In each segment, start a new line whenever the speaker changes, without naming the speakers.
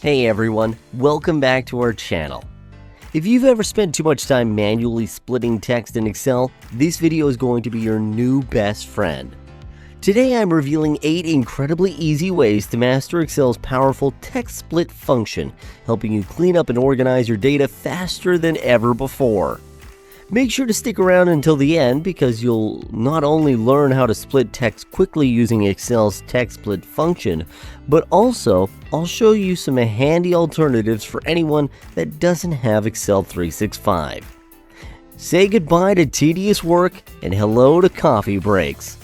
Hey everyone, welcome back to our channel. If you've ever spent too much time manually splitting text in Excel, this video is going to be your new best friend. Today I'm revealing 8 incredibly easy ways to master Excel's powerful text split function, helping you clean up and organize your data faster than ever before. Make sure to stick around until the end because you'll not only learn how to split text quickly using Excel's text split function, but also I'll show you some handy alternatives for anyone that doesn't have Excel 365. Say goodbye to tedious work and hello to coffee breaks.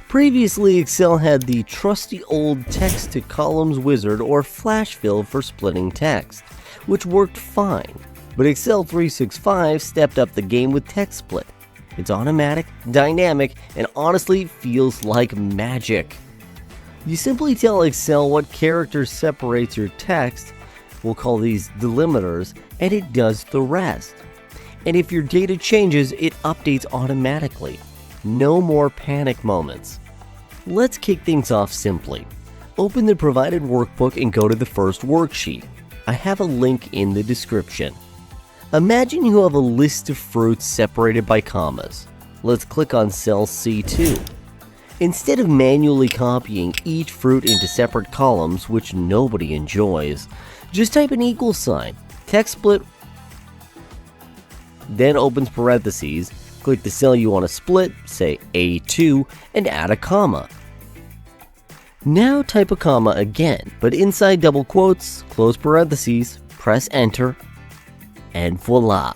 Previously, Excel had the trusty old text to columns wizard or flash fill for splitting text, which worked fine. But Excel 365 stepped up the game with text split. It's automatic, dynamic, and honestly feels like magic. You simply tell Excel what character separates your text, we'll call these delimiters, and it does the rest. And if your data changes, it updates automatically. No more panic moments. Let's kick things off simply. Open the provided workbook and go to the first worksheet. I have a link in the description. Imagine you have a list of fruits separated by commas. Let's click on cell C2. Instead of manually copying each fruit into separate columns, which nobody enjoys, just type an equal sign, text split, then opens parentheses, click the cell you want to split, say A2, and add a comma. Now type a comma again, but inside double quotes, close parentheses, press enter, and voila!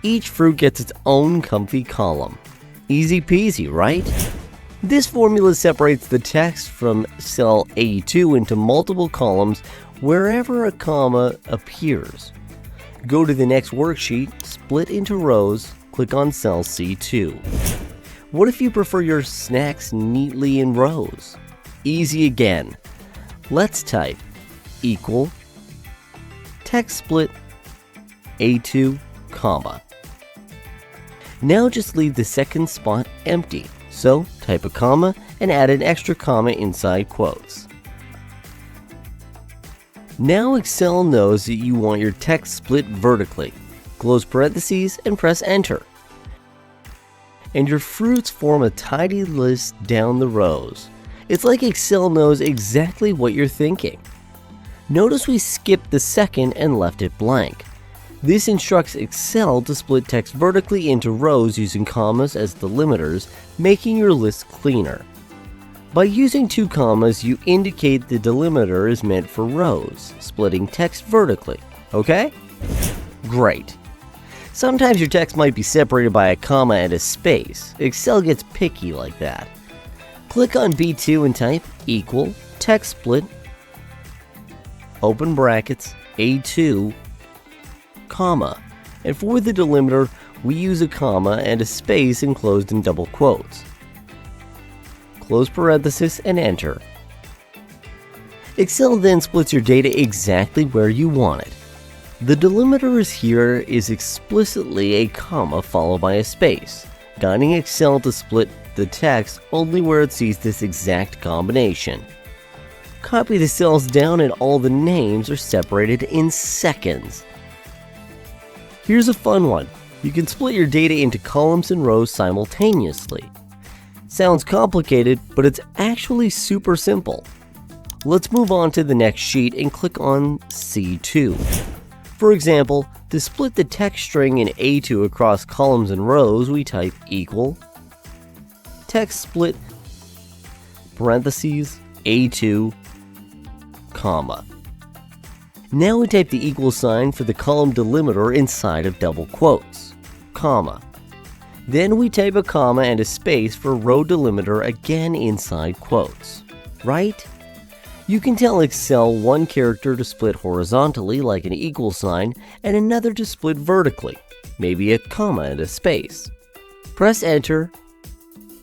Each fruit gets its own comfy column. Easy peasy, right? This formula separates the text from cell A2 into multiple columns wherever a comma appears. Go to the next worksheet, split into rows, click on cell C2. What if you prefer your snacks neatly in rows? Easy again. Let's type equal text split A2, comma. Now just leave the second spot empty, so type a comma and add an extra comma inside quotes. Now Excel knows that you want your text split vertically. Close parentheses and press enter. And your fruits form a tidy list down the rows. It's like Excel knows exactly what you're thinking. Notice we skipped the second and left it blank. This instructs Excel to split text vertically into rows using commas as delimiters, making your list cleaner. By using 2 commas, you indicate the delimiter is meant for rows, splitting text vertically, okay? Great. Sometimes your text might be separated by a comma and a space. Excel gets picky like that. Click on B2 and type equal text split, open brackets, A2, comma, and for the delimiter, we use a comma and a space enclosed in double quotes. Close parenthesis and enter. Excel then splits your data exactly where you want it. The delimiter here is explicitly a comma followed by a space, guiding Excel to split the text only where it sees this exact combination. Copy the cells down and all the names are separated in seconds. Here's a fun one. You can split your data into columns and rows simultaneously. Sounds complicated, but it's actually super simple. Let's move on to the next sheet and click on C2. For example, to split the text string in A2 across columns and rows, we type equal text split parentheses A2, comma. Now we type the equal sign for the column delimiter inside of double quotes, comma. Then we type a comma and a space for row delimiter again inside quotes, right? You can tell Excel one character to split horizontally like an equal sign and another to split vertically, maybe a comma and a space. Press enter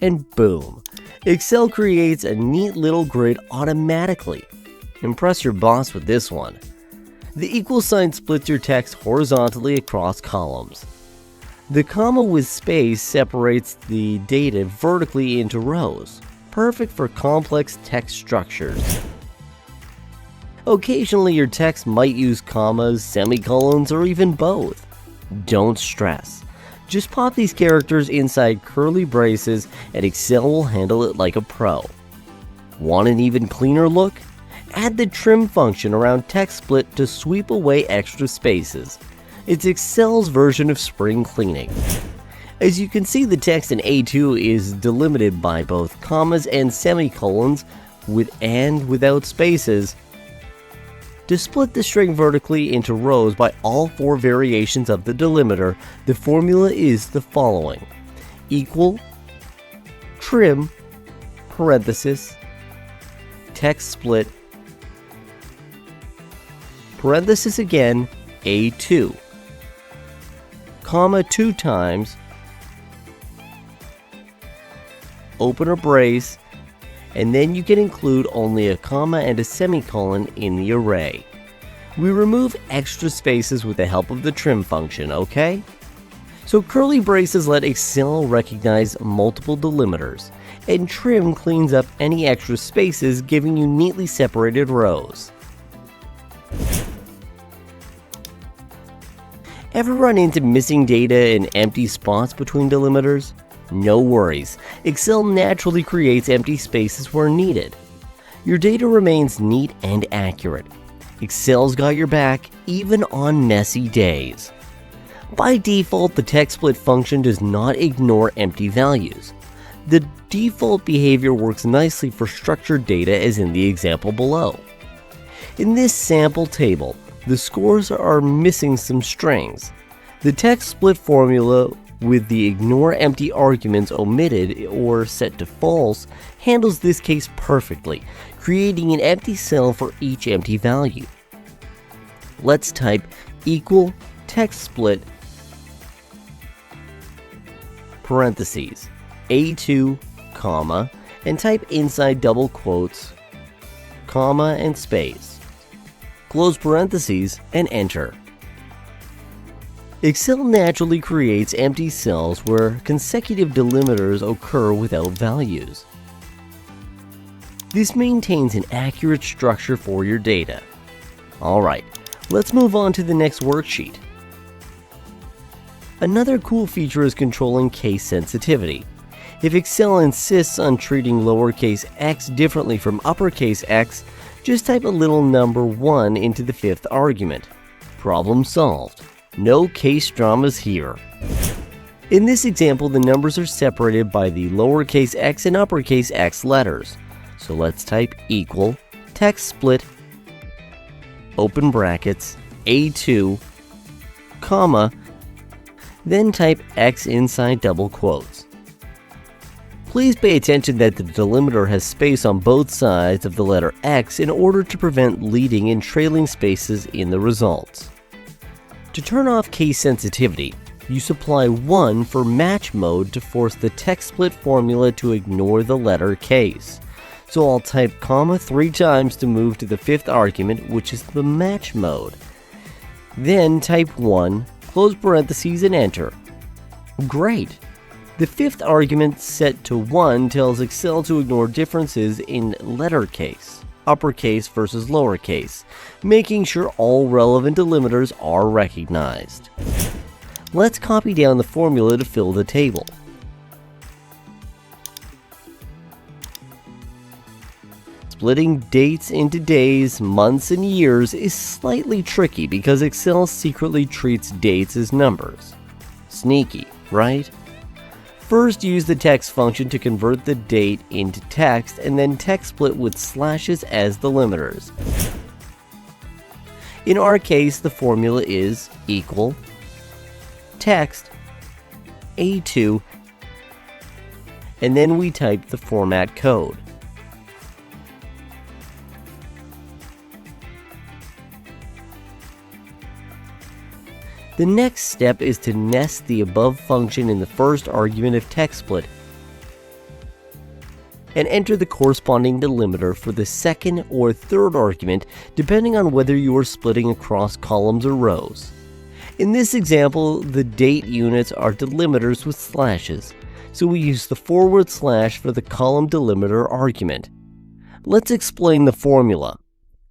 and boom, Excel creates a neat little grid automatically. Impress your boss with this one. The equal sign splits your text horizontally across columns. The comma with space separates the data vertically into rows, perfect for complex text structures. Occasionally your text might use commas, semicolons, or even both. Don't stress. Just pop these characters inside curly braces and Excel will handle it like a pro. Want an even cleaner look? Add the trim function around TextSplit to sweep away extra spaces. It's Excel's version of spring cleaning. As you can see, the text in A2 is delimited by both commas and semicolons with and without spaces. To split the string vertically into rows by all 4 variations of the delimiter, the formula is the following: equal, trim, parenthesis, text split, parenthesis again, A2, comma 2 times, open a brace, and then you can include only a comma and a semicolon in the array. We remove extra spaces with the help of the trim function, okay? So curly braces let Excel recognize multiple delimiters, and trim cleans up any extra spaces, giving you neatly separated rows. Ever run into missing data and empty spots between delimiters? No worries, Excel naturally creates empty spaces where needed. Your data remains neat and accurate. Excel's got your back, even on messy days. By default, the TextSplit function does not ignore empty values. The default behavior works nicely for structured data as in the example below. In this sample table, the scores are missing some strings. The TextSplit formula with the ignore empty arguments omitted or set to false handles this case perfectly, creating an empty cell for each empty value. Let's type equal text split parentheses A2 comma and type inside double quotes comma and space, close parentheses and enter. Excel naturally creates empty cells where consecutive delimiters occur without values. This maintains an accurate structure for your data. Alright, let's move on to the next worksheet. Another cool feature is controlling case sensitivity. If Excel insists on treating lowercase x differently from uppercase X, just type a little number 1 into the 5th argument. Problem solved. No case dramas here. In this example, the numbers are separated by the lowercase x and uppercase X letters. So let's type equal text split open brackets A2 comma then type X inside double quotes. Please pay attention that the delimiter has space on both sides of the letter X in order to prevent leading and trailing spaces in the results. To turn off case sensitivity, you supply 1 for match mode to force the text split formula to ignore the letter case. So I'll type comma 3 times to move to the 5th argument, which is the match mode. Then type 1, close parentheses and enter. Great! The 5th argument set to 1 tells Excel to ignore differences in letter case, uppercase versus lowercase, making sure all relevant delimiters are recognized. Let's copy down the formula to fill the table. Splitting dates into days, months, and years is slightly tricky because Excel secretly treats dates as numbers. Sneaky, right? First, use the text function to convert the date into text and then text split with slashes as delimiters. In our case, the formula is equal text A2 and then we type the format code. The next step is to nest the above function in the first argument of TextSplit and enter the corresponding delimiter for the second or third argument depending on whether you are splitting across columns or rows. In this example, the date units are delimiters with slashes, so we use the / for the column delimiter argument. Let's explain the formula.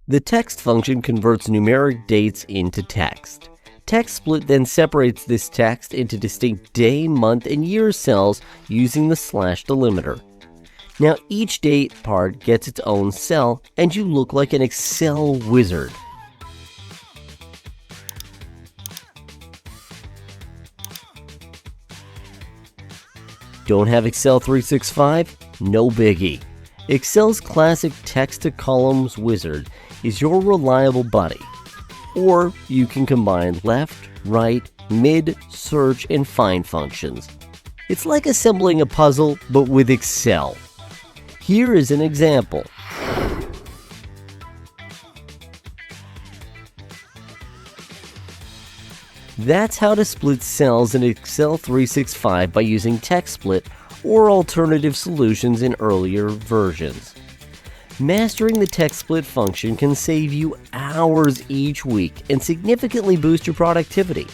The text function converts numeric dates into text. TextSplit then separates this text into distinct day, month, and year cells using the slash delimiter. Now each date part gets its own cell, and you look like an Excel wizard. Don't have Excel 365? No biggie. Excel's classic text-to-columns wizard is your reliable buddy. Or you can combine left, right, mid, search, and find functions. It's like assembling a puzzle, but with Excel. Here is an example. That's how to split cells in Excel 365 by using TextSplit or alternative solutions in earlier versions. Mastering the TextSplit function can save you hours each week and significantly boost your productivity.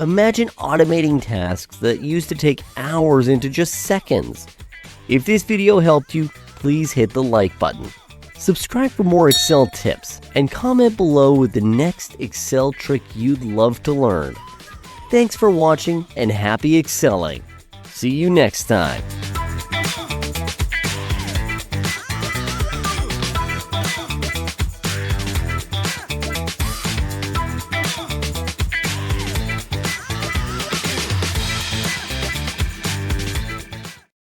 Imagine automating tasks that used to take hours into just seconds. If this video helped you, please hit the like button. Subscribe for more Excel tips and comment below with the next Excel trick you'd love to learn. Thanks for watching and happy excelling. See you next time.